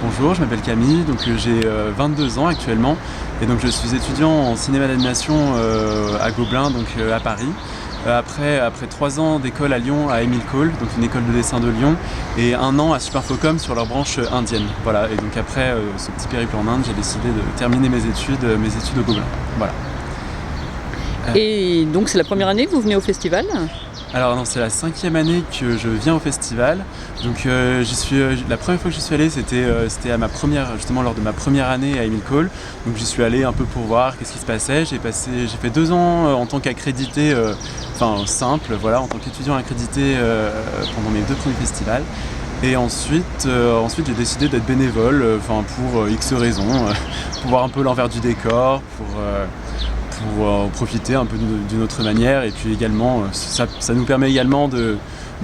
Bonjour, je m'appelle Camille, donc j'ai 22 ans actuellement et donc je suis étudiant en cinéma d'animation à Gobelin, donc à Paris. Après 3 ans d'école à Lyon, à Émile Cole, donc une école de dessin de Lyon, et 1 an à Superfocom sur leur branche indienne. Voilà, et donc après ce petit périple en Inde, j'ai décidé de terminer mes études au Gobelin. Voilà. Et donc c'est la première année que vous venez au festival? Alors non, c'est la 5e année que je viens au festival. Donc la première fois que j'y suis allé, c'était justement lors de ma première année à Émile Cole. Donc j'y suis allé un peu pour voir qu'est-ce qui se passait. J'ai fait 2 ans en tant qu'accrédité, simple, voilà, en tant qu'étudiant accrédité pendant mes 2 premiers festivals. Et ensuite j'ai décidé d'être bénévole, pour X raisons, pour voir un peu l'envers du décor, pour en profiter un peu d'une autre manière, et puis également ça nous permet également de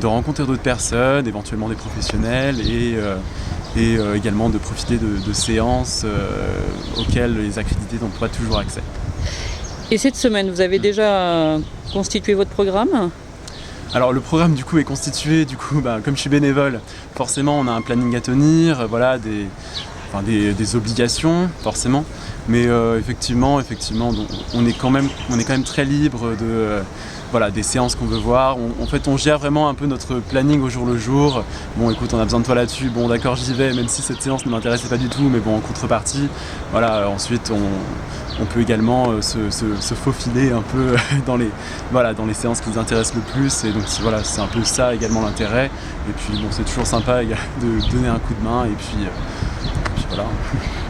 rencontrer d'autres personnes, éventuellement des professionnels, et également de profiter de séances auxquelles les accrédités n'ont pas toujours accès. Et cette semaine, vous avez déjà constitué votre programme? Alors le programme du coup est constitué, comme je suis bénévole, forcément on a un planning à tenir, voilà, des obligations forcément, mais effectivement on est quand même très libre des séances qu'on veut voir. En fait on gère vraiment un peu notre planning au jour le jour. Bon écoute, on a besoin de toi là-dessus, bon d'accord, j'y vais même si cette séance ne m'intéressait pas du tout, mais bon en contrepartie, voilà, ensuite on peut également se faufiler un peu dans les séances qui nous intéressent le plus, et donc voilà, c'est un peu ça également l'intérêt. Et puis bon, c'est toujours sympa de donner un coup de main, et puis voilà.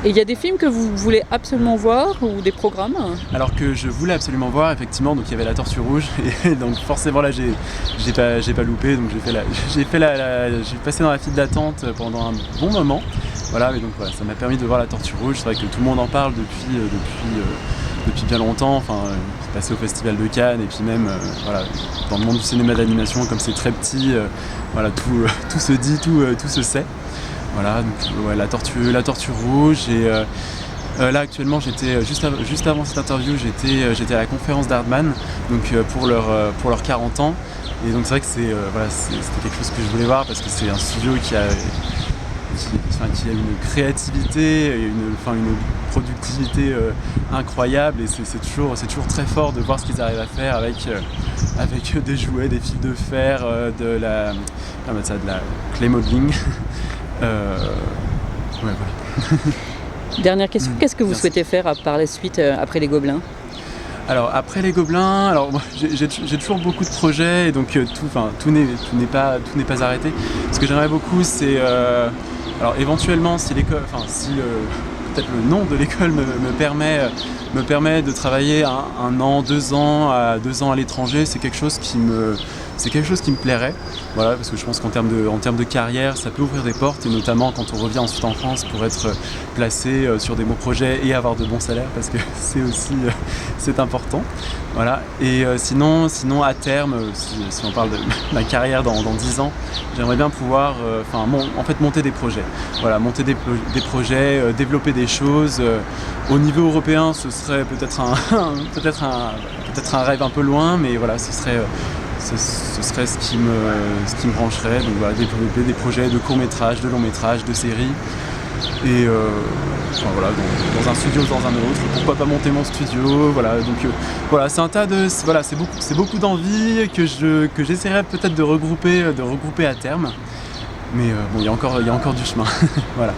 Et il y a des films que vous voulez absolument voir, ou des programmes? Alors que je voulais absolument voir, effectivement, donc il y avait La Tortue Rouge, et donc forcément là j'ai pas loupé, donc j'ai passé dans la file d'attente pendant un bon moment. Voilà, mais donc voilà, ça m'a permis de voir La Tortue Rouge. C'est vrai que tout le monde en parle depuis bien longtemps. C'est passé au Festival de Cannes, et puis même dans le monde du cinéma d'animation, comme c'est très petit, tout se dit, tout se sait. Voilà, donc ouais, la tortue rouge. Et là actuellement, juste avant cette interview, j'étais à la conférence d'Hardman, donc pour leurs 40 ans. Et donc c'est vrai que c'était quelque chose que je voulais voir, parce que c'est un studio qui a une créativité et une productivité incroyable, et c'est toujours très fort de voir ce qu'ils arrivent à faire avec des jouets, des fils de fer, de la clay modeling. Ouais, voilà. Dernière question, qu'est-ce que vous souhaitez faire par la suite, après les Gobelins? Alors après les Gobelins, moi, j'ai toujours beaucoup de projets, et donc tout n'est pas arrêté. Ce que j'aimerais beaucoup, c'est éventuellement, si peut-être le nom de l'école me permet de travailler 1 an, 2 ans à l'étranger, c'est quelque chose qui me plairait. Voilà, parce que je pense qu'en termes de carrière, ça peut ouvrir des portes, et notamment quand on revient ensuite en France, pour être placé sur des beaux projets et avoir de bons salaires, parce que c'est important. Voilà. Et sinon à terme, si on parle de ma carrière dans 10 ans, j'aimerais bien pouvoir monter des projets. Voilà, monter des projets, développer des choses. Au niveau européen, ce serait peut-être un rêve un peu loin, mais voilà, ce serait ce qui me brancherait. Donc voilà, développer des projets de court-métrage, de long-métrage, de séries. Et dans un studio ou dans un autre, pourquoi pas monter mon studio, voilà. Donc c'est un tas de, c'est beaucoup d'envie que j'essaierai peut-être de regrouper à terme, mais il y a encore du chemin. Voilà.